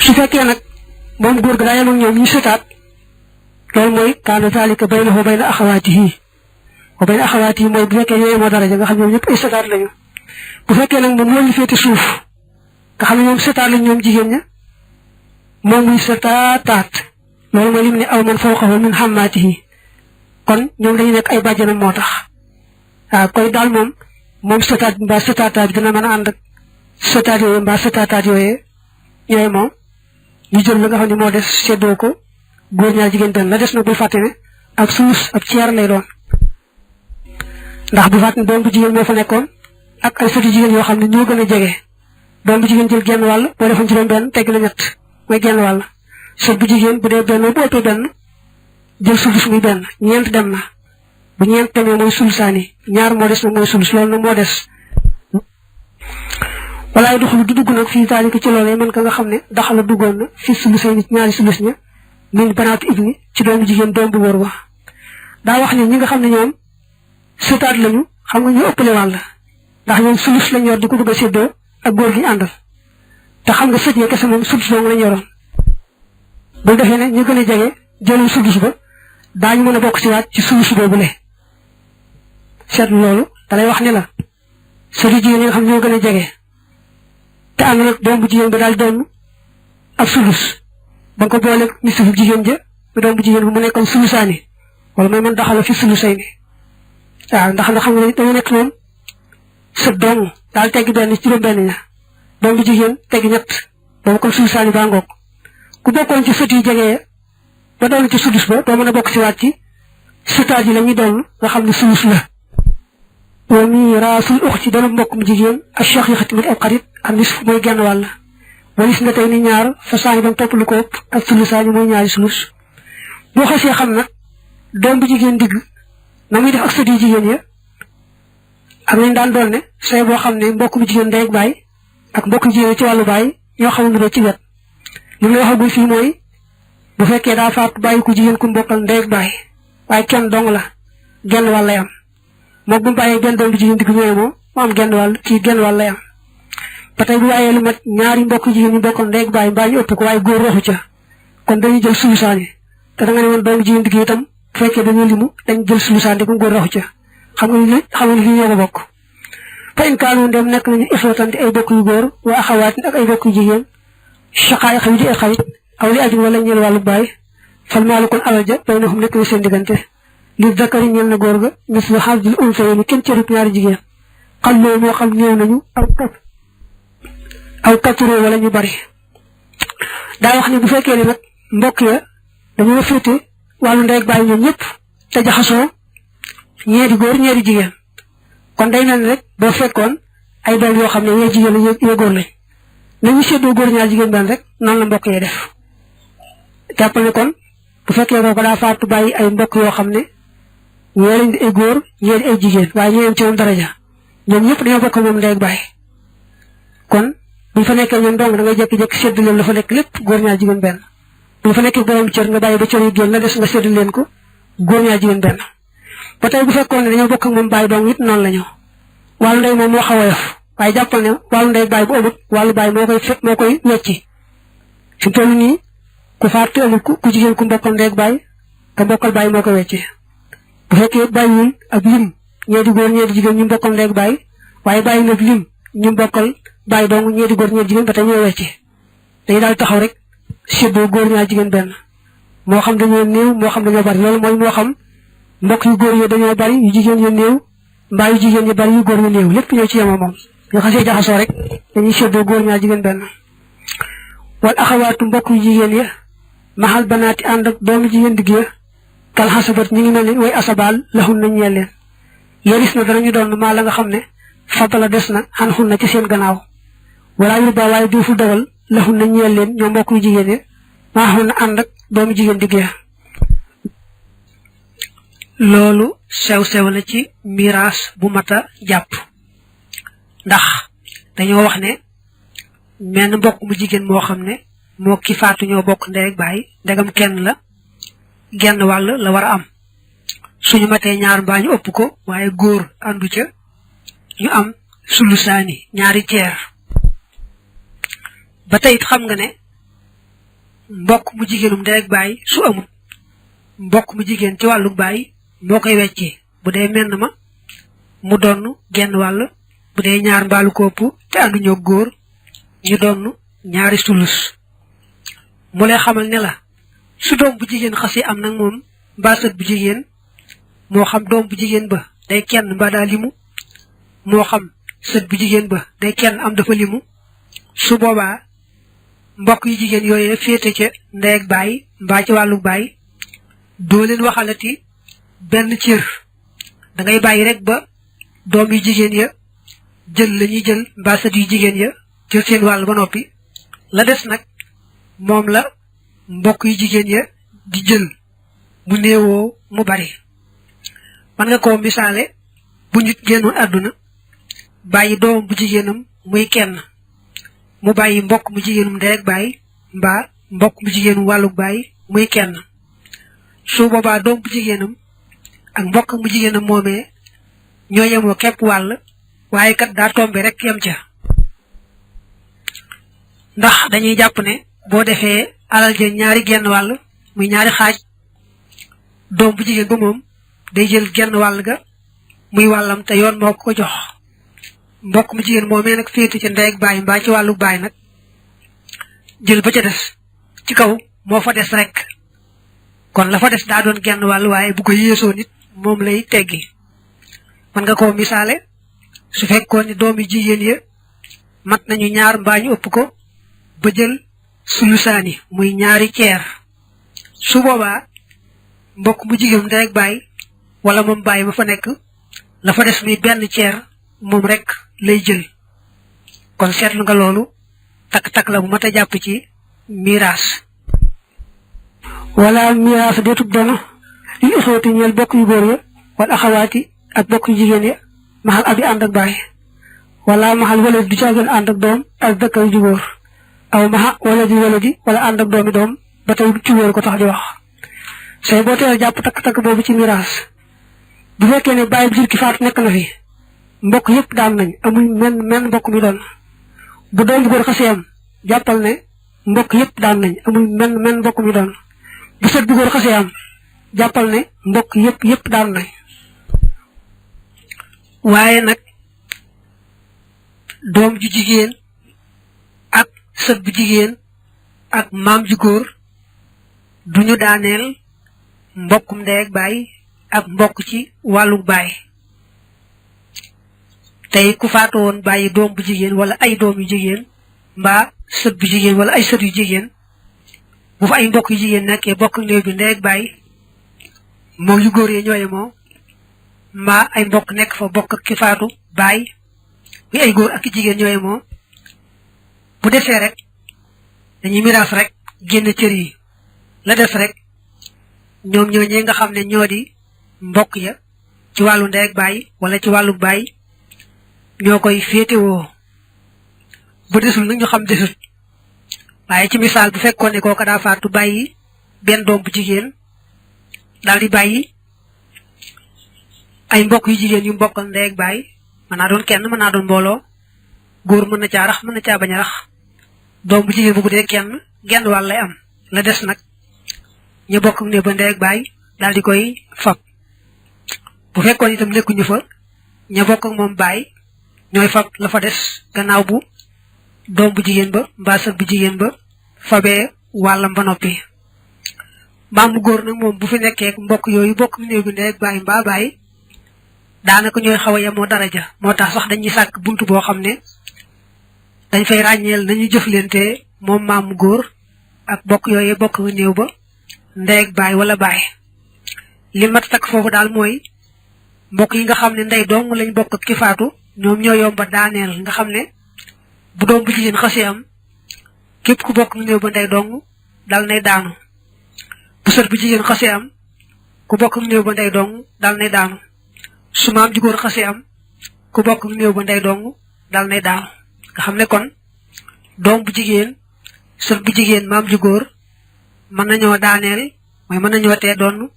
su fekkee nag moom góor ga daa yem ak ñoom ñu sëtaat loolu mooy kaana zalika baynahu wa bayna axawaatihi wa bayna axawaatihi mooy bu fekkee ñooy moo daraja nga xam ñoom ñëpp ay sëtaat lañu bu fekkee nag moom loolu féete suuf nga xam ne ñoom sëtaat lañ ñoom jigéen ña moom muy sëtaataat loolu mooy lim ne aw man fawqahu min xammaatihi kon ñoom dañu nekk ay bàjjanam moo tax waaw koy daal moom sëtaat mbaa sëtaataat bi dina mën a ànd ak sëtaat yooyu mbaa sëtaataat yooyu ñooy moom ñu jël la nga xam ne moo des seddoo ko góor ñaar jigéen benn la des nag bul fàtte ne ak suus ak ceer lay doon ndax bu fàtte ne doom bu jigéen moo fa nekkoon ak ay sëti jigéen yoo xam ne ñoo gën a jege doom bu jigéen jël genn wàll boo defoon juróom benn tegg la ñett mooy genn wàll sët bu jigéen bu dee benn bu ëppee benn jël sulus muy benn ñeent dem na bu ñeent demee mooy sulusaani ñaar moo des nag mooy sulus loolu nag moo des walaay doxalu du dugg nag fii taalika ci loolee man ka nga xam ne daxala duggoon na fi sulusay nit ñaari sulus ña min banaatu ibni ci doomu jigéen doom bu góor ba daa wax ne ñi nga xam ne ñoom sëtaat lañu xam nga ñu ëppale wàll ndax ñoom sulus lañ yor di ko bëgg a séddoo ak góor gi ñu àndal te xam nga sët ya kese moom sulus dong lañ yoroon bu defee ne ñu gën a jege jëlul sulus ba daañu mën a bokk ci waat ci sulus boobu le seetlu loolu dalay wax ne la sëti jigéen ñi nga xam ñoo gën a jege te ànd nag doom bu jigéen ba daal doon ak sulus ba nga ko booleeg nisfu jigéen ja ba doom bu jigéen bu mu nekkoon sulusaani wala mooy man daxala fi sulusay ni waaw ndax xam nga dañu nekk noonu sët dong daal tegg benn ci juróom benn ña doom bu jigéen tegg ñett boobu kon sulusaani baa ngoog ku bokkoon ci sët yi jege ba doon ci sulus ba doo mën a bokk ci waat ci sëtaat yi la ñuy doon nga xam ne sulus la wa miraasul uxti dana mbokk mu jigéen ak shaqiiqati mit ab xarit am nisf mooy genn wàll walis nga tey ni ñaar fa saani bam topp lu ko ëpp ak sulusaani mooy ñaari sulus boo xasee xam nag doom bu jigéen digg na muy def ak sët yi jigéen ya am nañ daan doon ne say boo xam ne mbokk mu jigéen ndey ak baay ak mbokk jigéen ci wàllu baay ñoo xamul ci wet li mu la waxagul fii mooy bu fekkee daa faatu bàyyi ku jigéen ku mbokkal ndey ak baay waaye kenn dong la genn wàll lay am moom bu mu bàyyee benn doom bu jigéen digg ñëwee moom mu am genn wàll ci genn wàll lay am ba tey bu bàyyee lu mat ñaari mbokk jigéen ñu mbokkal ndey ak baay mbaa ñu ëpp ko waaye góor waxu ca kon dañuy jël sulusaani te da nga ne woon doom bu jigéen digg itam bu fekkee dañoo limu dañ jël sulusaani ko góor waxu ca xam nga li ñoo ko bokk fa in kaanu ndem nekk nañu ixwatan ay bokk yu góor wa axawaatin ak ay bokk yu jigéen chaqaay xaw di ay xarit aw li ajin wala ñeel wàllu baay fal maalu kon alal ja baynahum nekk na seen diggante li zakari ñeel na góor ga mislu hazzil unsayayni kenn cërub ñaari jigéen xam loo moo xam ñëw nañu aw katuroo wala ñu bari daa wax ne bu fekkee ne nag mbokk ya dañoo féete wàllu ndey ak baay ñoom ñëpp te jaxasoo ñeeri góor ñeeri jigéen kon day mel ni rek boo fekkoon ay doom yoo xam ne yee jigéen la yee góor lañ nañu séddoo góor ñaar jigéen benn rek noonu la mbokk yee def jàppal ne kon bu fekkee boo ko daa faatu bàyyi ay mbokk yoo xam ne ñee lañ di ay góor ñee di ay jigéen waaye ñee ci moom daraja ñoom ñëpp dañoo bokk moom ndey ak baay kon buñ fa nekkee ñoom dong da ngay jékki-jékki sédd leen la fa nekk lépp góor ñaar jigéen benn buñ fa nekkee borom cër nga bàyyi ba cër yu génn la des nga sédd leen ko góor ñaar jigéen benn ba tey bu fekkoon ne dañoo bokk moom baay dong it noonu la ñu wàllu ndey moom moo xaw a yof waaye jàppal ne wàllu ndey baay bu amut wàllu baay moo koy wecci fi toll nii ku faatu amul ku jigéen ku mbokkal ndey ak baay te mbokkal baay moo koy wecci bu fekkee bàyyiwul ak lim ñee di góor ñee di jigéen ñu mbokkal ndey ak baay waaye bàyyi nag lim ñu mbokkal baay dong ñee di góor ñee di jigéen ba tey ñoo wecci dañuy daal taxaw rek séddoo góor ñaar jigéen benn moo xam dañoo néew moo xam dañoo bari loolu mooy moo xam mbokk yu góor yi dañoo bari yu jigéen yu néew mbaa yu jigéen yu bari yu góor yu néew lépp ñoo ci yemoo moom ñu xasee jaxasoo rek dañuy séddoo góor ñaar jigéen benn wal axawaatu mbokk yu jigéen ya maxal banaati ànd ak doomu jigéen digg ya kal xasabat ñu ngi mel ni way asabaal laxun nañ ñeel leen yeris na danañu doon maa la nga xam ne fadala des na xan xun na ci seen gannaaw walaa yurba waaye duufu dogal laxun nañ ñeel leen ñoo mbokk yu jigéen ya maa xun na ànd ak doomu jigéen digg ya loolu sew-sew la ci miraas bu mata jàpp ndax dañoo wax ne menn mbokk mu jigéen moo xam ne moo ki faatu ñoo bokk ndey ak baay ndegam kenn la genn wàll la war a am suñu matee ñaar mbaa ñu ëpp ko waaye góor àndu ca ñu am sulusaani ñaari ceer ba tey it xam nga ne mbokk mu jigéenum ndey ak baay su amut mbokk mu jigéen ci wàllu baay moo koy wecci bu dee menn ma mu donn genn wàll bu dee ñaar mbaalu kopp te ànduñoo góor ñu donn ñaari sulus mu lay xamal ne la su doom bu jigéen xasee am nag moom mbaa sët bu jigéen moo xam doom bu jigéen ba day kenn mbaa daa limu moo xam sët bu jigéen ba day kenn am dafa limu su boobaa mbokk yu jigéen yooyee féete ca ndey ak baay mbaa ci wàllu baay doo leen waxalati benn cër da ngay bàyyi rek ba doom yu jigéen ya jël la ñuy jël mbaa sët yu jigéen ya jël seen wàll ba noppi la des nag moom la mbokk yu jigéen ya di jël mu néewoo mu bari man nga ko misaale bu nit génnoon àdduna bàyyi doom bu jigéenam muy kenn mu bàyyi mbokk mu jigéenum ndey ak baay mbaa mbokk mu jigéenum wàllu baay muy kenn su boobaa doom bu jigéenam ak mbokk mu jigéenam moomee ñoo yemoo képp wàll waaye kat daa tombe rek yem ca ndax dañuy jàpp ne boo defee alal ja ñaari genn wàll muy ñaari xaaj doom bu jigéen ba moom day jël genn wàll ga muy wàllam te yoon moo ko jox mbokk mu jigéen moomee nag féete ca ndey ak baay mbaa ci wàllu baay nag jël ba ca des ci kaw moo fa des rek kon la fa des daa doon genn wàll waaye bu ko yéesoo nit moom lay teggi man nga koo misaale su fekkoon ni doomi jigéen ya mat nañu ñaar mbaa ñu ëpp ko ba jël sulusaani muy ñaari ceer su boobaa mbokk mu jigéen ndey ak baay wala moom baay ma fa nekk la fa des muy benn ceer moom rek lay jël kon seetlu nga loolu takk-takk la bu mat a jàpp ci miraas wala miraas deetub dono li uxooti ñeel bokk yu góor ya wala axawaati ak bokk yu jigéen ya maxal abi ànd ak baay wala maxal wala du caageen ànd ak doom ak dëkkay ju góor aw maxa wala di wala ànd ak doomi doom ba tey ci góor ko tax di wax say boo teel jàpp takk-takk boobu ci miraas bu fekkee ne baay bu jur ki faatu nekk na fi mbokk yëpp daan nañ amul men mbokk mi doon bu doom bu góor xasee am jàppal ne mbokk yëpp daan nañ amul men mbokk mi doon bu sët bu góor xasee am jàppal ne mbokk yëpp daan nañ waaye nag doom ju jigéen ak sët bu jigéen ak maam ju góor duñu daaneel mbokkum ndey ak baay ak mbokk ci wàllu baay tey ku faatu woon bàyyi doom bu jigéen wala ay doom yu jigéen mbaa sët bu jigéen wala ay sët yu jigéen bu fa ay mbokk yu jigéen nekkee bokk néew bi ndey ak baay moom yu góor yee ñooye moo mbaa ay mbokk nekk fa bokk ak ki faatu baay muy ay góor ak jigéen ñooye moo bu desee rek dañuy miraas rek génn cër yi la des rek ñoom ñooñee nga xam ne ñoo di mbokk ya ci wàllu ndey ak baay wala ci wàllu baay ñoo koy féetewoo bu desul nag ñu xam desut waaye ci misaal bu fekkoon ne kooka daa faatu bàyyi benn doom bu jigéen daal di bàyyi ay mbokk yu jigéen yu mbokkal ndey ak baay mën naa doon kenn mën naa doon mbooloo góor mën na caa rax mën na caa bañ a rax doom bu jigéen bu dee kenn genn wàll lay am la des nag ñu bokk ne ba ndey ak baay daal di koy fab bu fekkoon itam nekkuñu fa ña bokk ak moom baay ñooy fab la fa des gannaaw bu doom bu jigéen ba mbaa sët bu jigéen ba fabee wàllam ba noppi maam bu góor nag moom bu fi nekkee mbokk yooyu bokk néew bi ndey ak baay mbaa baay daanaka ñooy xaw a yemoo daraja moo tax sax dañuy sàkk buntu boo xam ne dañ fay ràññeel nañu jëflante moom maam mu góor ak bokk yooyu bokk néew ba ndey ak baay wala baay li mat takk foofu daal mooy mbokk yi nga xam ne ndey dong lañ bokk ak ki faatu ñoom ñoo yomba daaneel nga xam ne bu doom bu jigéen xasee am képp ku bokk néew ba ndey dong dal nay daanu bu sët bu jigéen xasee am ku bokk néew ba ndey dong dal nay daanu su maam ju góor xasee am ku bokk néew ba ndey dong dal nay daanu nga xam ne kon doom bu jigéen sët bu jigéen maam ju góor mën nañoo daaneel mooy mën nañoo tee doon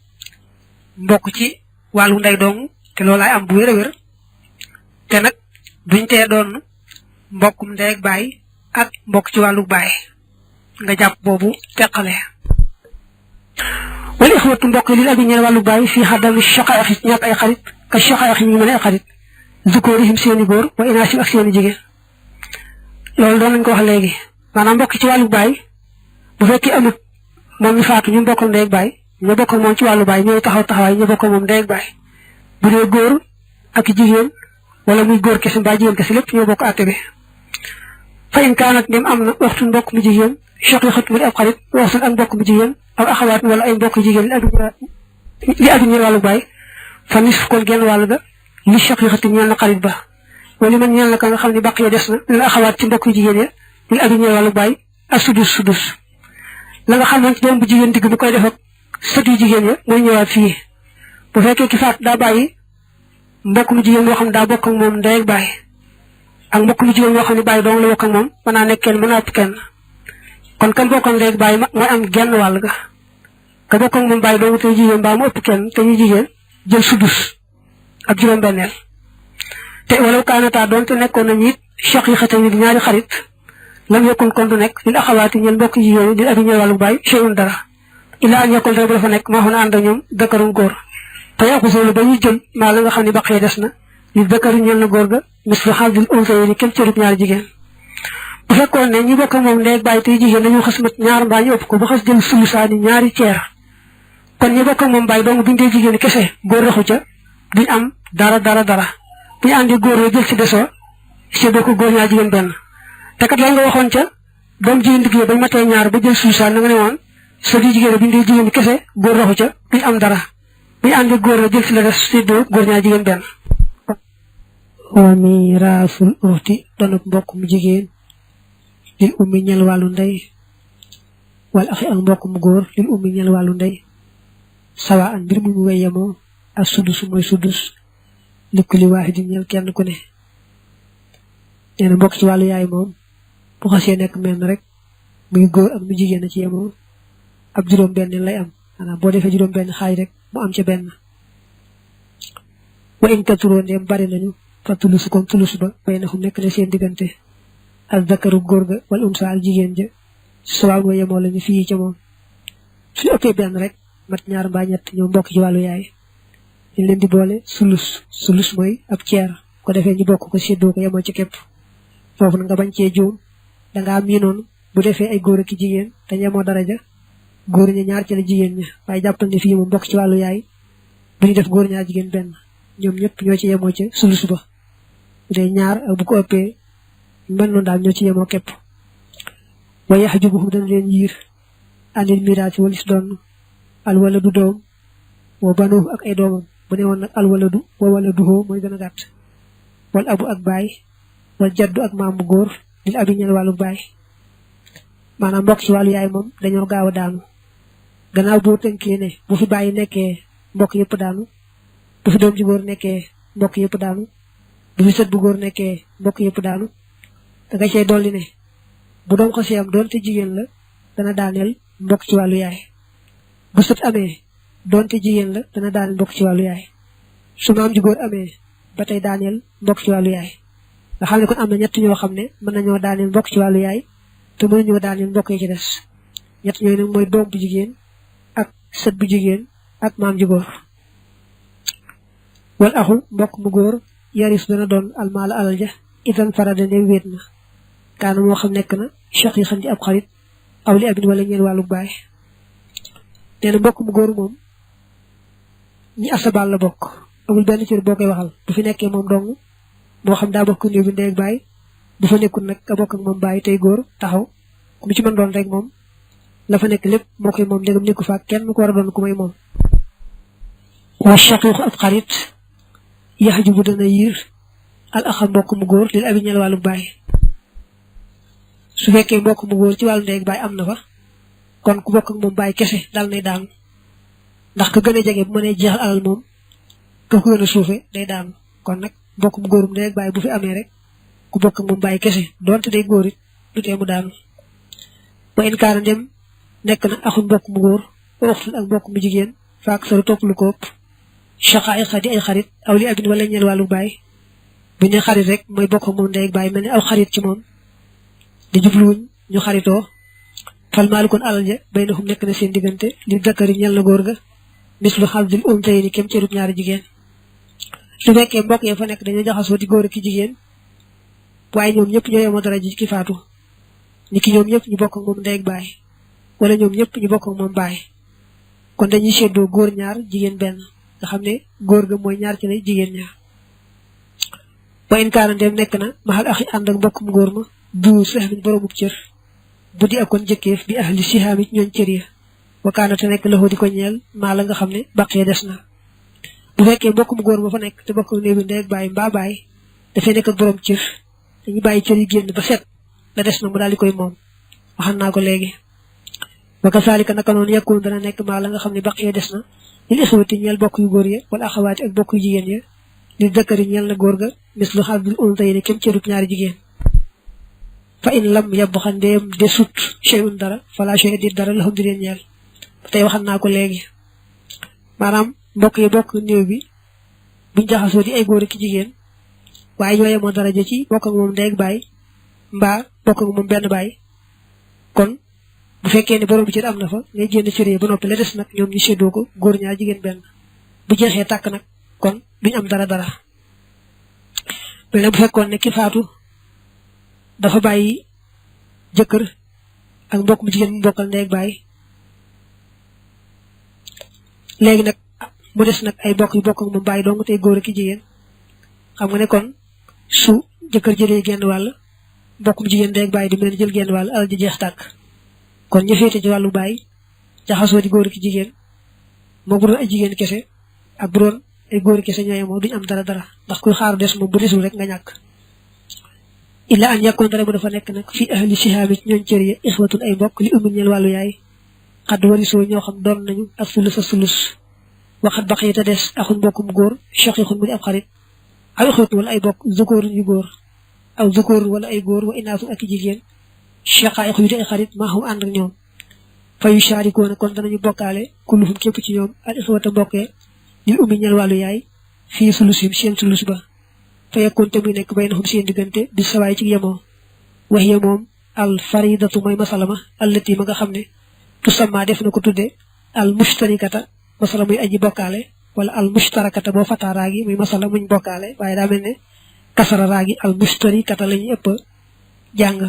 mbokk ci wàllu ndey dong te loolaay am bu wér a wér te nag duñ tee doon mbokkum ndey ak baay ak mbokk ci wàllu baay nga jàpp boobu teqale wal ixwatu mbokk li abi ñeel wàllu bàyyi fii xaddami shaqaax ñàkk ay xarit ka shaqaax ñu mën ay xarit zukurihim seeni góor wa inaasim ak seeni jigéen loolu doon nañ ko wax léegi maanaam mbokk ci wàllu bàyyi bu fekkee amut moom mi faatu ñu bokkal ndey ak bàyyi ñu bokkal moom ci wàllu bàyyi ñooy taxaw taxawaay ñu bokkal moom ndey ak bàyyi bu dee góor ak jigéen wala muy góor kese mbaa jigéen kese lépp ñoo bokk àtte bi fa in kaanat dem am na waxtu mbokk mu jigéen shaqiiqat mu di ab xarit waxtu ak mbokk mu jigéen aw axawaat wala ay mbokk jigéen li aju ñeel wàllu bàyyi fa nisf kon genn wàll ga li shaqiiqati ñeel na xarit ba wala man ñeel na ka nga xam ne baq ya des na li axawaat ci mbokk jigéen ya li aju ñeel wàllu bàyyi ak sudus la nga xam ne ci doom bu jigéen digg bu koy def ak sët yu jigéen ya mooy ñëwaat fii bu fekkee ki faat daa bàyyi mbokk mu jigéen moo xam daa bokk ak moom ndey ak bàyyi ak mbokk mu jigéen moo xam ne bàyyi dong la bokk ak moom mën naa nekk kenn mën naa ëpp kenn kon kan bokk ak ndey ak bàyyi mooy am genn wàll ga ka bokk ak moom bàyyi dong te jigéen mbaa mu ëpp kenn te ñu jigéen jël sudus ak juróom-benneel te wala kaanataa doon te nekkoon nañu it shaqiiqatan yi di ñaari xarit lam yokkun kon du nekk lil axawaati ñeel mbokk jigéen yi di abi ñeel wàllu bàyyi shay'un dara illa an yakun rek dafa nekk maa xon ànd ak ñoom dëkkarum góor te yàqu ba ñuy jël maa la nga xam ne baqee des na li dëkkaru ñeel na góor ga mislu xaadil unsayni kenn cërub ñaari jigéen bu fekkoon ne ñi bokk moom ndey ak bàyyi tey jigéen dañu xas mat ñaar mbaa ñu ëpp ko ba xas jël sulusaani ñaari ceer kon ñi bokk moom bàyyi dong buñ dee jigéen kese góor raxu ca duñ am dara buñu àndi góor la jël ci desoo séddoo ko góor ñaar jigéen benn te kat la nga waxoon ca doom jigéen digg bañ matee ñaar ba jël sulusaan na nga ne woon soo di jigéen buñ dee jigéen kese góor raxu ca duñ am dara buñu àndi góor la jël ci la des séddoo góor ñaar jigéen benn wa miraasul uxti donub mbokk mu jigéen lil ummi ñel wàllu ndey wala axi ak mbokk mu góor lil ummi ñel wàllu ndey sawa an mbir mu wey yemoo ak sudus mooy sudus likkuli waahidin ñel kenn ku ne nee na mbokk ci wàllu yaay moom bu xasee nekk menn rek muy góor ak mu jigéen a ci yemoo ab juróom benn lay am maanaam boo defee juróom benn xaaj rek mu am ca benn wa in katuroo ndeem bari nañu fa tulus kon tulus ba bay na xum nekk na seen diggante ak zakaru góor ga wal unsa ak jigéen ja sawaab wa yemoo lañu fii ca moom suñu ëppee benn rek mat ñaar mbaa ñett ñoom mbokk ci wàllu yaay ñu leen di boole sulus mooy ab ceer ko defee ñu bokk ko séddoo ko yemoo ci képp foofu nga bañ cee juum dangaa miinoon bu defee ay góor ak jigéen te yemoo daraja góor ña ñaar ci la jigéen ña waaye jàppal ne fii moom mbokk ci wàllu yaay bu ñu def góor ñaar jigéen benn ñoom ñëpp ñoo ci yemoo ci sulus ba bu dee ñaar ak bu ko ëppee mel noonu daal ñoo ci yemoo képp wa yaxjubuhum dana leen yiir anil miraasi walis doon alwaladu doom wa banuhu ak ay doomam bu ne woon nag alwaladu wa waladuhu mooy gën a gàtt wal abu ak baay wal jaddu ak maam bu góor lil abi ñeel wàllu baay maanaam mbokk ci wàllu yaay moom dañoo gaaw a daanu gannaaw boo tënkee ne bu fi bàyyi nekkee mbokk yëpp daanu bu fi doom ji góor nekkee mbokk yëpp daanu bu fi sët bu góor nekkee mbokk yëpp daanu da nga cey dolli ne bu doom xasee am doonte jigéen la dana daaneel mbokk ci wàllu yaay bu sët amee doonte jigéen la dana daaneel mbokk ci wàllu yaay su maam ji góor amee ba tey daaneel mbokk ci wàllu yaay nga xam ne kon am na ñett ñoo xam ne mën nañoo daaneel mbokk ci wàllu yaay te mënuñoo daaneel mbokk yi ci des ñett ñooyu nag mooy doom bu jigéen ak sët bu jigéen ak maam ji góor wal axu mbokk mu góor yaris dana doon almaala alal ja itam farada ne wéet na kaana moo xam nekk na shaqiiqan di ab xarit aw li abin wala ñeen wàllu baay nee na mbokk mu góor moom ñi asabal la bokk amul benn cër boo koy waxal bu fi nekkee moom dong moo xam daa bokk néew bi ndey ak baay bu fa nekkul nag ka bokk ak moom baay tey góor taxaw ku mu ci mën doon rek moom la fa nekk lépp moo koy moom ndegam nekku fa kenn ko war a doon ku may moom wa shaqiiqu ab xarit yaxjubu dana yiir al axa mbokk mu góor lil abi ñeel wàllu baay su fekkee mbokk mu góor ci wàllu ndey ak baay am na fa kon ku bokk ak moom baay kese dal nay daanu ndax ka gën a jege bu mënee jeexal alal moom ka ko gën a suufe day daanu kon nag mbokk mu góorum ndey ak baay bu fi amee rek ku bokk ak moom baay kese donte day góor it du tee mu daanu ba in kaana dem nekk na axul mbokk mu góor ba uxtun ak mbokk mu jigéen faak saru topp lu ko ëpp shaqaa'iqa di ay xarit aw li abin wala ñeel wàllu baay bu ne xarit rek mooy bokk moom ndey ak baay mel ni aw xarit ci moom di jubluwuñ ñu xaritoo fal maalikun alal ja baynahum nekk na seen diggante li dakari ñel na góor ga mislu xaldil untayni kem ci rub ñaari jigéen su fekkee mbokk ya fa nekk dañoo jaxasoo di góor ak ki jigéen waaye ñoom ñëpp ñoo yemoo dara ji ki faatu ni ki ñoom ñëpp ñu bokk ak moom ndey ak baay wala ñoom ñëpp ñu bokk ak moom baay kon dañuy seddoo góor ñaar jigéen benn nga xam ne góor ga mooy ñaar ci lay jigéen ñaar ba in kaana dem nekk na maxal axi ànd ak mbokkum góor ma du sahmin boromub cër bu di akoon jëkkeef bi ahli sihaami ci ñooñ cër ya wa kaana te nekk loxo di ko ñeel maa la nga xam ne baqee des na bu fekkee mbokkum góor ma fa nekk te bokk néew bi ndey ak baay mbaa baay dafay nekk ak borom cër dañu bàyyi cër yi génn ba set la des na mu daal di koy moom waxan naa ko léegi wa kasaalika naka noonu yekkoon dana nekk maa la nga xam ne baqee des na lil ixwati ñeel bokk yu góor ya wala axawaati ak bokk yu jigéen ya li dakari ñeel na góor ga mislu xadul untayni kem cërub ñaari jigéen fa in lam yabbu xandeem de sut cheyun dara fala chey di dara laxum di leen ñeel tey waxan naa ko léegi maanaam mbokk yi bokk néew bi buñ jaxasoo di ay góor ak jigéen waaye ñoo yemoo daraja ci bokk ak moom ndey ak baay mbaa bokk ak moom benn baay kon bu fekkee ne borom bi cër am na fa ngay génn cër yi ba noppi la des nag ñoom ñu séddoo ko góor ñaar jigéen benn bu jeexee tàkk nag kon duñ am dara mais nag bu fekkoon ne ki faatu dafa bàyyi jëkkër ak mbokk mu jigéen mu bokkal ndey ak baay léegi nag mu des nag ay bokk yu bokk ak moom baay dong tey góor ak jigéen xam nga ne kon su jëkkër jëlee genn wàll mbokk mu jigéen ndey ak baay di mel jël genn wàll alal ji jeex tàkk kon ñu féete ci wàllu baay jaxasoo di góor ak jigéen moo bu doon ay jigéen kese ak bu doon ay góor kese ñooy moo duñ am dara ndax kuy xaaru des moom bu desul rek nga ñàkk illa an yakkoon dara bu dafa nekk nag fii ahli sihaami ci ñooñ cër ya ixwatun ay mbokk li umul ñeel wàllu yaay xadd warisoo ñoo xam doon nañu ak sulus a sulus waxat baq yi te des axun mbokkum góor shaqiqun mu di ab xarit aw ixwatun wala ay bokk zukoorun yu góor aw zukoorun wala ay góor wa inaatun ak i jigéen shaqaa'iq yu di ay xarit maa xam ànd ak ñoom fa yu shaarikoona kon danañu bokkaale kulluhum képp ci ñoom al ixwata mbokkee lil ummi ñeel wàllu yaay fii sulusim seen sulus ba fa yekkoon te muy nekk baynahum seen diggante bi sawaay ci yemoo wax ya moom al faridatu mooy masalama allati ma nga xam ne tusamma def na ko tudde al mushtarikata masala muy aji bokkaale wala al mushtarakata boo fataa raagi muy masala muñ bokkaale waaye daa mel ne kasara raagi al mushtarikata la ñuy ëpp jàng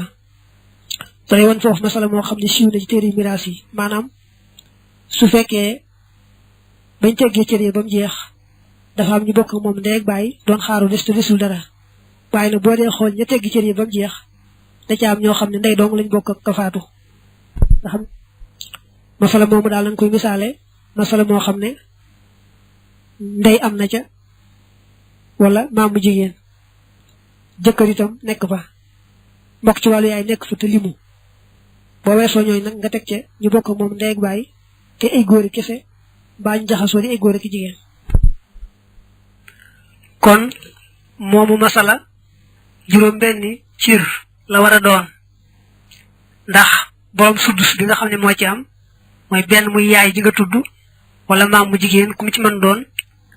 day woon foofu masala moo xam ne siiw na ci téere miraas yi maanaam su fekkee bañ teggee cër yi ba mu jeex dafa am ñu bokk moom ndey ak baay doon xaaru des te desul dara waaye nag boo dee xool ña teggi cër yi ba mu jeex da ca am ñoo xam ne ndey dong lañ bokk ak ka faatu nga xam masala moomu daal lañ koy misaale masala moo xam ne ndey am na ca wala maamu jigéen jëkkër itam nekk fa mbokk ci wàllu yaay nekk fa te limu boo weesoo ñooy nag nga teg ca ñu bokk moom ndey ak baay te ay góori kese mbaa ñu jaxasoo di ay góor ak jigéen kon moomu masala juróom benni cir la war a doon ndax borom suddus bi nga xam ne moo ci am mooy benn muy yaay ji nga tudd wala maam mu jigéen ku mu ci mën doon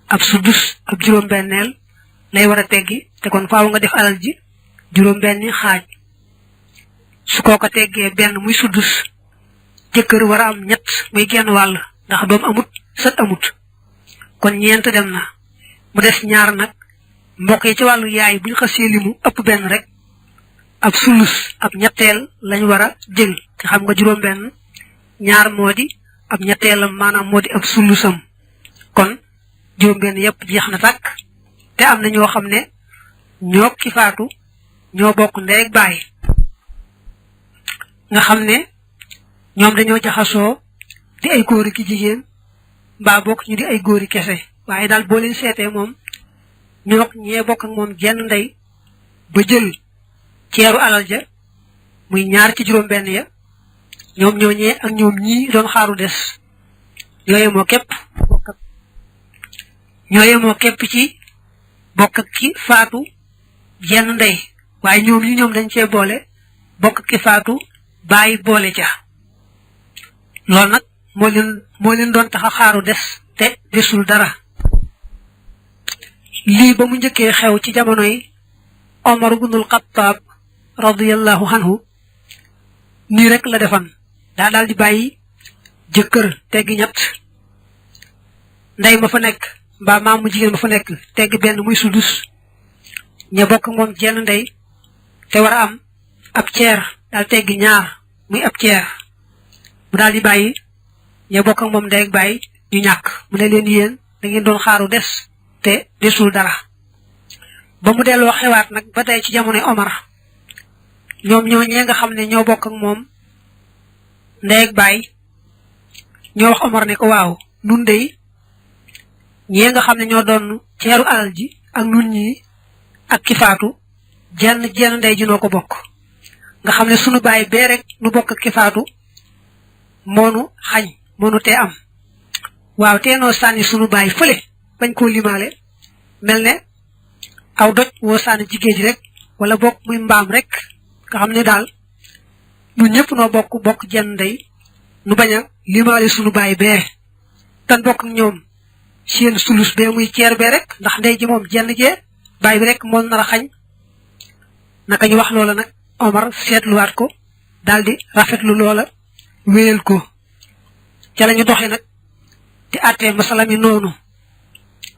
ab suddus ab juróom benneel lay war a teggi te kon faaw nga def alal ji juróom benni xaaj su kooko teggee benn muy suddus jëkkër war a am ñett muy genn wàll ndax doom amut sët amut kon ñeent dem na mu des ñaar nag mbokk yi ci wàllu yaay bu ñu xasee limu ëpp benn rek ab sulus ab ñetteel lañ war a jël te xam nga juróom benn ñaar moo di ab ñetteelam maanaam moo di ab sulusam kon juróom benn yépp jeex na tàkk te am na ñoo xam ne ñoo ki faatu ñoo bokk ndey ak baay nga xam ne ñoom dañoo jaxasoo di ay góori ki jigéen mbaa bokk ñu di ay góori kese waaye daal boo leen seetee moom ñoo ñee bokk ak moom jenn ndey ba jël ceeru alal ja muy ñaar ci juróom benn ya ñoom ñooñee ak ñoom ñii doon xaaru des ñooye moo képp ci bokk ak ki faatu jenn ndey waaye ñoom ñi ñoom dañ cee boole bokk ak ki faatu bàyyi boole ca loolu nag moo leen doon tax a xaaru des te desul dara lii ba mu njëkkee xew ci jamonoy Omar ibnul Xattaab radiyallahu anhu nii rek la defan daal di bàyyi jëkkër teggi ñett ndey ma fa nekk mbaa maam mu jigéen ma fa nekk teggi benn muy sudus ña bokk moom jenn ndey te war a am ab ceer daal teggi ñaar muy ab ceer mu daal di bàyyi ña bokk moom ndey ak bàyyi ñu ñàkk mu ne leen yéen da ngeen doon xaaru des te desul dara ba mu delloo xewaat nag ba tey ci jamonoy Omar ñoom ñoo ñee nga xam ne ñoo bokk ak moom ndey ak bàyyi ñoo wax Omar ne ko waaw nun dey ñee nga xam ne ñoo doon ceeru alal ji ak nun ñi ak ki faatu jenn ndey ji noo ko bokk nga xam ne sunu bàyyi bee rek nu bokk ak ki faatu moonu xañ moonu tee am waaw tee noo sànni sunu bàyyi fële bañ koo limaale mel ne aw doj woo sànni jigéen ji rek wala bokk muy mbaam rek nga xam ne daal ñun ñëpp noo bokk jenn ndey nu bañ a limaale sunu bàyyi bee tan bokk ak ñoom seen sulus bee muy ceer bee rek ndax ndey ji moom jenn jee bàyyi bi rek moom nar a xañ naka ñu wax loola nag Omar seetluwaat ko daal di rafetlu loola wéyal ko ca la ñu doxee nag di àttee masala mi noonu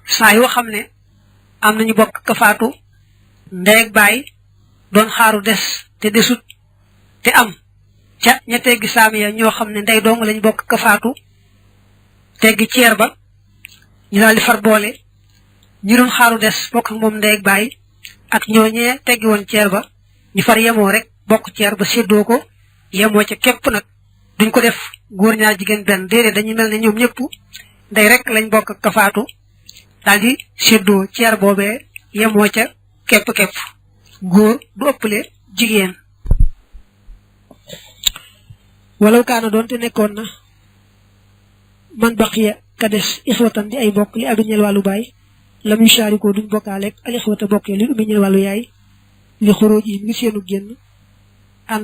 saa yoo xam ne am nañu bokk ka faatu ndey ak bàyyi doon xaaru des te desut te am ca ña teggi saam ya ñoo xam ne ndey dong lañ bokk ka faatu teggi ceer ba ñu daal di far boole ñi doon xaaru des bokk ak moom ndey ak bàyyi ak ñooñee teggi woon ceer ba ñu far yemoo rek bokk ceer ba séddoo ko yemoo ca képp nag duñ ko def góor ñaar jigéen benn déedéet dañuy mel ne ñoom ñëpp ndey rek lañ bokk ak ka faatu daal di séddoo ceer boobee yemoo ca képp góor du ëppale jigéen walaw kaana doon te nekkoon na man baqiya ka des ixwatan di ay bokk li abi ñel wàllu baay lam yu saarikoo duñ bokkaaleeg al ixwata bokkee li ummi ñel wàllu yaay li xuróoj yi ngi seenu génn an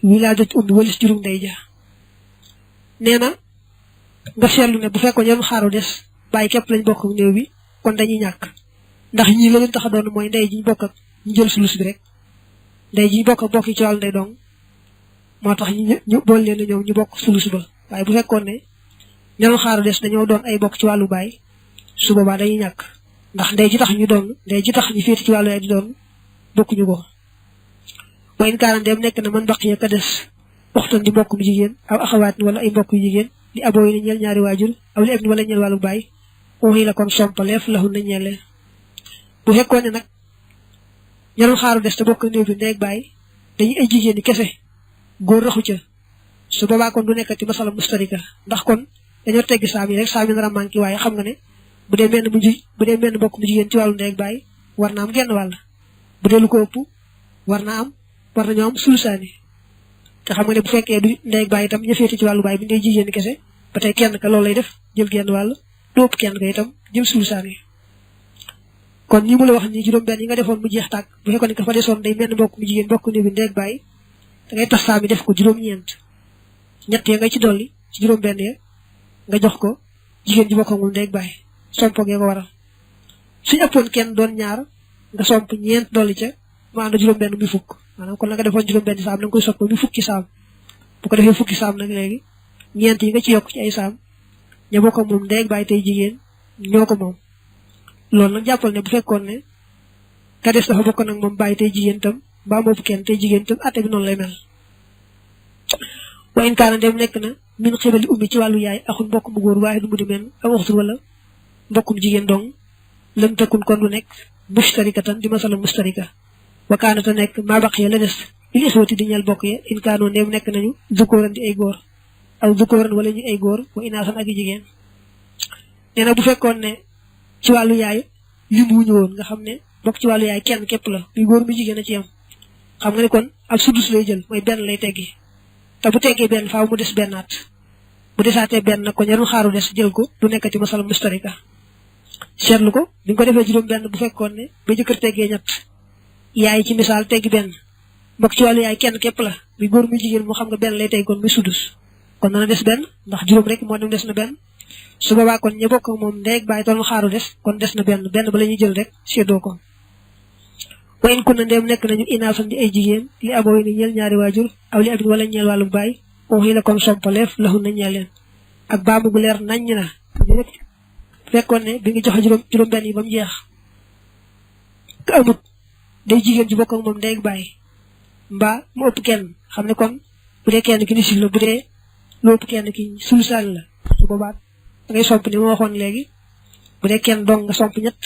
wilaadati ummi walis jurum ndey ja nee na nga seetlu ne bu fekkoon ñoom xaaru des bàyyi képp lañ bokk ak néew bi kon dañuy ñàkk ndax ñii la leen tax a doon mooy ndey ji ñu bokk ak ñu jël sulus bi rek ndey ji ñu bokk ak bokk yi ci wàllu ndey dong moo tax ñu bool leen ñëw ñu bokk sulus ba waaye bu fekkoon ne ñoom xaaru des dañoo doon ay bokk ci wàllu baay su boobaa dañuy ñàkk ndax ndey ji tax ñu doon ndey ji tax ñu féeti ci wàllu yaay di doon bokkuñu ko wa in kaana dem nekk na man baqiya ka des waxtaan di mbokk mu jigéen aw axawaat ni wala ay mbokk yu jigéen di aboo yi ne ñeel ñaari waajur aw li ibni wala ñeel wàllu baay waxi la kon sompaleef laxul na ñeele bu fekkoon ne nag ñoom xaaru des te bokk néew bi ndey ak baay dañuy ay jigéen ñi kese góor raxu ca su boobaa kon du nekkati masala mustarika ndax kon dañoo teggi saam yi rek saam yi nar a manqué waaye xam nga ne bu dee benn mbokk mu jigéen ci wàllu ndey ak baay war na am genn wàll bu dee lu ko ëpp war nañoo am sulusaani te xam nga ne bu fekkee du ndey ak baay itam ña féete ci wàllu baay bi ndey jigéen kese ba tey kenn ka loolu lay def jël genn wàll du ëpp kenn ka itam jël sulusaani kon ñi mu la wax ni juróom-benn yi nga defoon mu jeex tàkk bu fekkoon ne ka fa desoon day menn mbokk mu jigéen bokk néew bi ndey ak baay da ngay tas saa mi def ko juróom-ñeent ñett ya ngay ci dolli ci juróom-benn ya nga jox ko jigéen ji bokk ak moom ndey ak baay sompo gee ko waral suñu ëppoon kenn doon ñaar nga somp ñeent dolli ca mu ànd juróom-benn muy fukk maanaam kon la nga defoon juróom-benn saam da nga koy soppi muy fukki saam bu ko defee fukki saam nag léegi ñeent yi nga ci yokk ci ay saam ña bokk ak moom ndey ak baay tey jigéen ñoo ko moom loolu nag jàppal ne bu fekkoon ne ka des dafa bokk nag moom baay tey jigéen tam mbaa moobu kenn tey jigéen tam atte bi noonu lay mel wa in kaana dem nekk na min xibali ummi ci wàllu yaay axun mbokk mu góor waaye du mu di men aw waxtul wala mbokkum jigéen dong lam tëkkun kon du nekk mustarikatan di masala mustarika wa kaana te nekk maa baqiya la des il ixwati di ñeel bokk ya in kaanoo ndéem nekk nañu zukóoran di ay góor aw zukóoran wala ñu ay góor wa inaasan ak i jigéen nee na bu fekkoon ne ci wàllu yaay lim wuñu woon nga xam ne bokk ci wàllu yaay kenn képp la muy góor mu jigéen a ci yam xam nga ne kon ak sudus lay jël mooy benn lay teggi te bu teggee benn faaw mu des bennaat bu desaatee benn nag ko ñarum xaaru des jël ko du nekkati masala mustarika seetlu ko bi nga ko defee juróom benn bu fekkoon ne ba jëkkër teggee ñett yaay ci misaal teggi benn mbokk ci wàllu yaay kenn képp la muy góor muy jigéen moo xam nga benn lay tegg kon muy sudus kon dana des benn ndax juróom rek moo dem des na benn su boobaa kon ña bokk moom ndey ak baay doon xaaru des kon des na benn ba la ñuy jël rek séddoo ko wa in kunna ndéem nekk nañu inaasan di ay jigéen li aboo yi ni ñeel ñaari waajur aw li abin wala ñeel wàllu baay waxi la kon sompaleef laxu nañ leen ak baamu gu leer nañ na fekkoon ne bi nga joxe juróom benn yi ba mu jeex ka amut day jigéen ji bokk ak moom ndey ak bàyyi mbaa mu ëpp kenn xam ne kon bu dee kenn ki nisif la bu dee lu ëpp kenn ki sulusaan la su boobaa da ngay somp ni ma waxoon léegi bu dee kenn dong nga somp ñett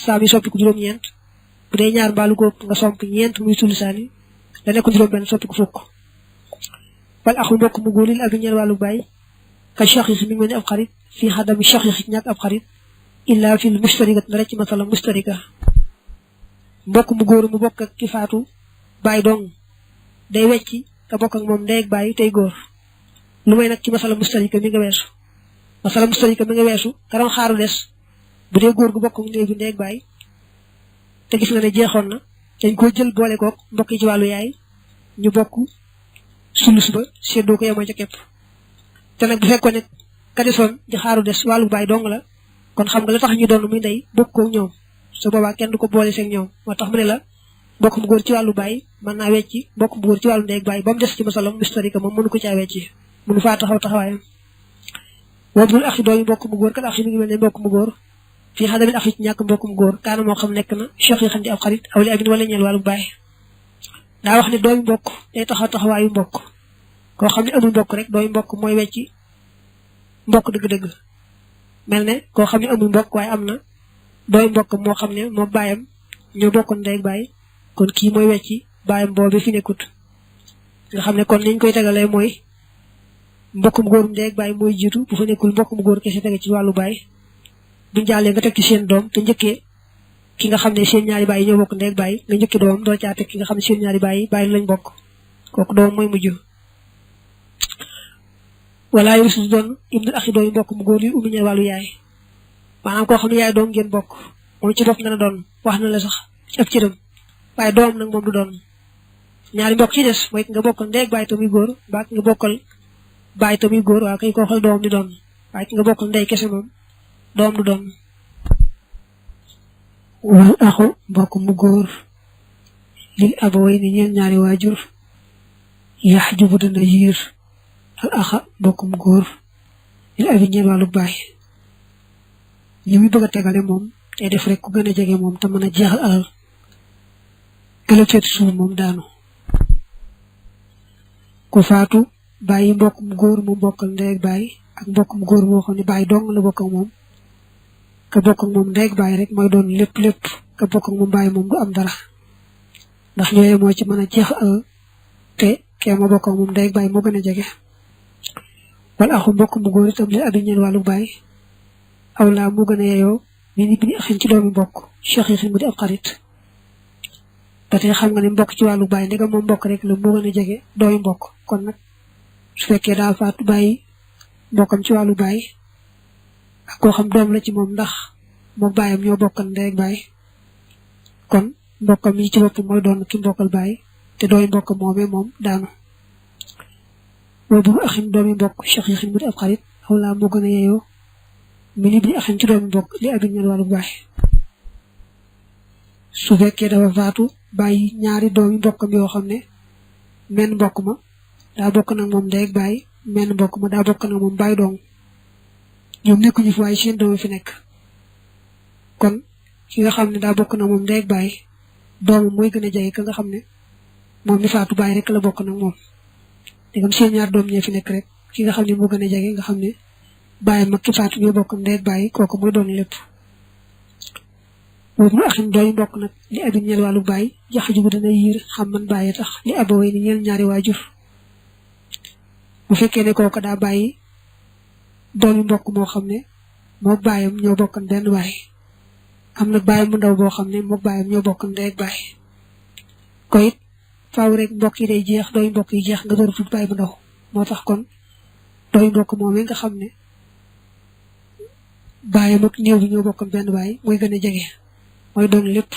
saa bi soppi ko juróom-ñeent bu dee ñaar mbaalu ko ëpp nga somp ñeent muy sulusaan yi da nekk juróom benn soppi ko fukk wal axu mbokk mu góor lil abi ñeel wàllu bàyyi ka shaqiq mi ngi mel ni ab xarit fii xadami shaqiq ñàkk ab xarit illa fil mushtarikat na rek ci masala mushtarika mbokk mu góor mu bokk ak ki faatu bàyyi dong day wecci ka bokk ak moom ndey ak bàyyi tey góor lu may nag ci masala mustarika mi nga weesu karam xaaru des bu dee góor gu bokk ak néeg bi ndey ak bàyyi te gis nga ne jeexoon na dañ koo jël boole kook mbokk yi ci wàllu yaay ñu bokk sulus ba seddoo ko yemoo ca képp te nag bu fekkoon ne ka desoon di xaaru des wàllu bàyyi dong la kon xam nga la tax ñu doon muy ndey bokk ko ñoom su boobaa kenn du ko boole seen ñoom moo tax mu ne la mbokk mu góor ci wàllu bàyyi mën naa wecci mbokk mu góor ci wàllu ndey ak bàyyi ba mu des ci masalam mustarika moom mënu ko caa wecci mënu faa taxaw taxawaayam wabdul axi doomi mbokk mu góor kat axi mi ngi mel ne mbokk mu góor fii xadamit axi ci ñàkk mbokk mu góor kaana moo xam nekk na choq yi xam di ab xarit aw li abin wala ñeel wàllu bàyyi daa wax ne doomi mbokk day taxaw taxawaayu mbokk koo xam ne amul mbokk rek doomi mbokk mooy wecci mbokk dëgg-dëgg mel ne koo xam ne amul mbokk waaye am na doomi mbokk moo xam ne moo bàyyam ñoo bokkoon ndey ak bàyyi kon kii mooy wecci bàyyam boobu fi nekkut nga xam ne kon niñ koy tegalee mooy mbokkum góorum ndey ak bàyyi mooy jiitu bu fa nekkul mbokkum góor kese tege ci wàllu bàyyi buñ jàllee nga teg ci seen doom te njëkkee ki nga xam ne seen ñaari bàyyi ñoo bokk ndey ak bàyyi nga njëkkee doomam doo caa teg ki nga xam ne seen ñaari bàyyi lañ bokk kooku doom mooy mujj wala yursu doon ibnul axi dooyu mbokk mu góor yi umi ñeel wàllu yaay maanaam koo xam ne yaay doom ngeen bokk moom ci bopp dana doon wax na la sax ci ab cëram waaye doom nag moom du doon ñaari mbokk ci des mooy ki nga bokkal ndey ak bàyyi tamuy góor mbaa ki nga bokkal bàyyi tamuy góor waaw kay koo xal doom di doon waaye ki nga bokkal ndey kese moom doom du doon wal axu mbokk mu góor lil abaway ni ñeen ñaari waajur yax jubu dana yiir al axa mbokk mu góor lil abi ñeen wàllu bàyyi ñi muy bëgg a tegale moom tey def rek ku gën a jege moom te mën a jeexal alal gëla feeti suuf moom daanu ku faatu bàyyi mbokk mu góor mu bokkal ndey ak bàyyi ak mbokk mu góor moo xam ne bàyyi dong la bokk ak moom ka bokk ak moom ndey ak bàyyi rek mooy doon lépp ka bokk ak moom bàyyi moom du am dara ndax ñooye moo ci mën a jeexal alal te kee ma bokk ak moom ndey ak bàyyi moo gën a jege wala axu mbokk mu góor itam li abi ñeen wàllu bàyyi aw laa moo gën a yeyoo bi ni axin ci doomi mbokk cheikh yi xin mu di ab xarit ba tey xam nga ne mbokk ci wàllu bàyyi ndegam moom mbokk rek la moo gën a jege doomi mbokk kon nag su fekkee daa faatu bàyyi mbokkam ci wàllu bàyyi ak koo xam doom la ci moom ndax moom bàyyam ñoo bokkal ndey ak bàyyi kon mbokkam yi ci bopp mooy doon ki mbokkal bàyyi te doomi mbokk moomee moom daanu boobu axin doomi mbokk cheikh yi xin mu di ab xarit aw laa moo gën a yeyoo mi ni bi axin ci doomi mbokk li abi ñeel wàllu bàyyi su fekkee dafa faatu bàyyi ñaari doomi mbokkam yoo xam ne menn mbokk ma daa bokk nag moom ndey ak bàyyi menn mbokk ma daa bokk nag moom bàyyi dong ñoom nekkuñu fi waaye seen doom fi nekk kon ki nga xam ne daa bokk nag moom ndey ak bàyyi doomam mooy gën a jege ka nga xam ne moom mi faatu bàyyi rek la bokk nag moom dégam seen ñaar doom ñee fi nekk rek ki nga xam ne moo gën a jege nga xam ne bàyyi mag ki faatu ñoo bokk ndey ak bàyyi kooku mooy doon lépp boobu axin dooy mbokk nag li abin ñeel wàllu bàyyi jax jubu dana yiir xam man bàyyi tax li abaway ni ñeel ñaari waajur bu fekkee ne kooku daa bàyyi doomi mbokk moo xam ne moo bàyyam ñoo bokkan benn bàyyi am nag bàyyam mu ndaw boo xam ne moo bàyyam ñoo bokkan ndey ak bàyyi ko it faaw rek mbokk yi day jeex doomi mbokk yi jeex nga door tut bàyyi bu ndaw moo tax kon doomi mbokk moomee nga xam ne bàyyam ak néew bi ñoo bokkan benn bàyyi mooy gën a jege mooy doon lépp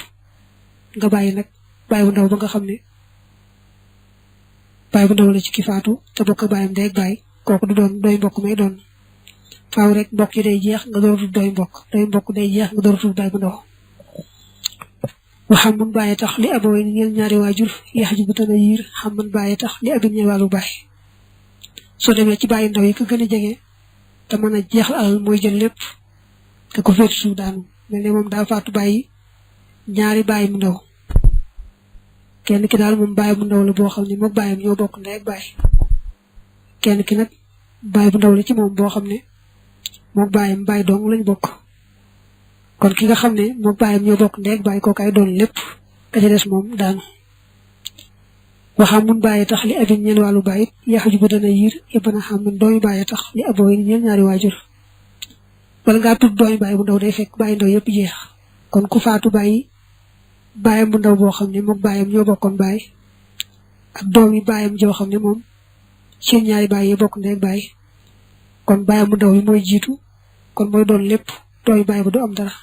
nga bàyyi nag bàyyi bu ndaw ba nga xam ne bàyyi bu ndaw la ci ki faatu te bokk bàyyam ndey ak bàyyi kooku du doon doy mbokk may doon faaw rek mbokk yi day jeex nga door a tudd doy mbokk day jeex nga door a tudd bàyyi bu ndaw waxam man bàyyi tax li abaway ni ñeel ñaari waajur yax ji bu tën a yiir xam man bàyyi tax li abin ñeel wàllu bàyyi soo demee ci bàyyi ndaw yi ko gën a jege te mën a jeexal alal mooy jël lépp te ko féetu suuf daanu mel ne moom daa faatu bàyyi ñaari bàyyi mu ndaw kenn ki daal moom bàyyi bu ndaw la boo xam ne moog bàyyam ñoo bokk ndey ak bàyyi kenn ki nag bàyyi bu ndaw la ci moom boo xam ne moog bàyyam bàyyi dong lañ bokk kon ki nga xam ne moog bàyyam ñoo bokk ndey ak bàyyi kooku ay doon lépp ka ca des moom daanu waxam mun bàyyi tax li abin ñeel wàllu bàyyi yaxaju bu dana yiir ibana xam mun doomi bàyyi tax li aboo yi ñeel ñaari waajur wala ngaa tudd doomi bàyyi bu ndaw day fekk bàyyi ndaw yëpp jeex kon ku faatu bàyyi bàyyam bu ndaw boo xam ne moog bàyyam ñoo bokkoon bàyyi ak doomi bàyyam joo xam ne moom seen ñaari bàyyi yi bokk ndey ak bàyyi kon bàyyam bu ndaw yi mooy jiitu kon mooy doon lépp doomi bàyyi ba du am dara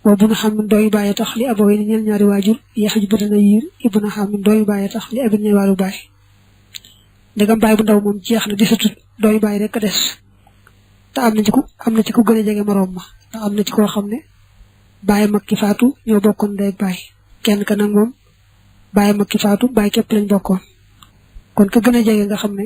wa bu na xam ne doomi bàyyi tax li aboo yi ñeel ñaari waajur yaxaj bu dana yiir ibna xam ne doomi bàyyi tax li abin ñeel wàllu bàyyi ndegam bàyyi bu ndaw moom jeex na desatut doomi bàyyi rek a des te am na ci ku gën a jege moroom ma te am na ci koo xam ne bàyyi mag ki faatu ñoo bokkoon ndey ak bàyyi kenn ka nag moom bàyyi mag ki faatu bàyyi képp lañ bokkoon kon ka gën a jege nga xam ne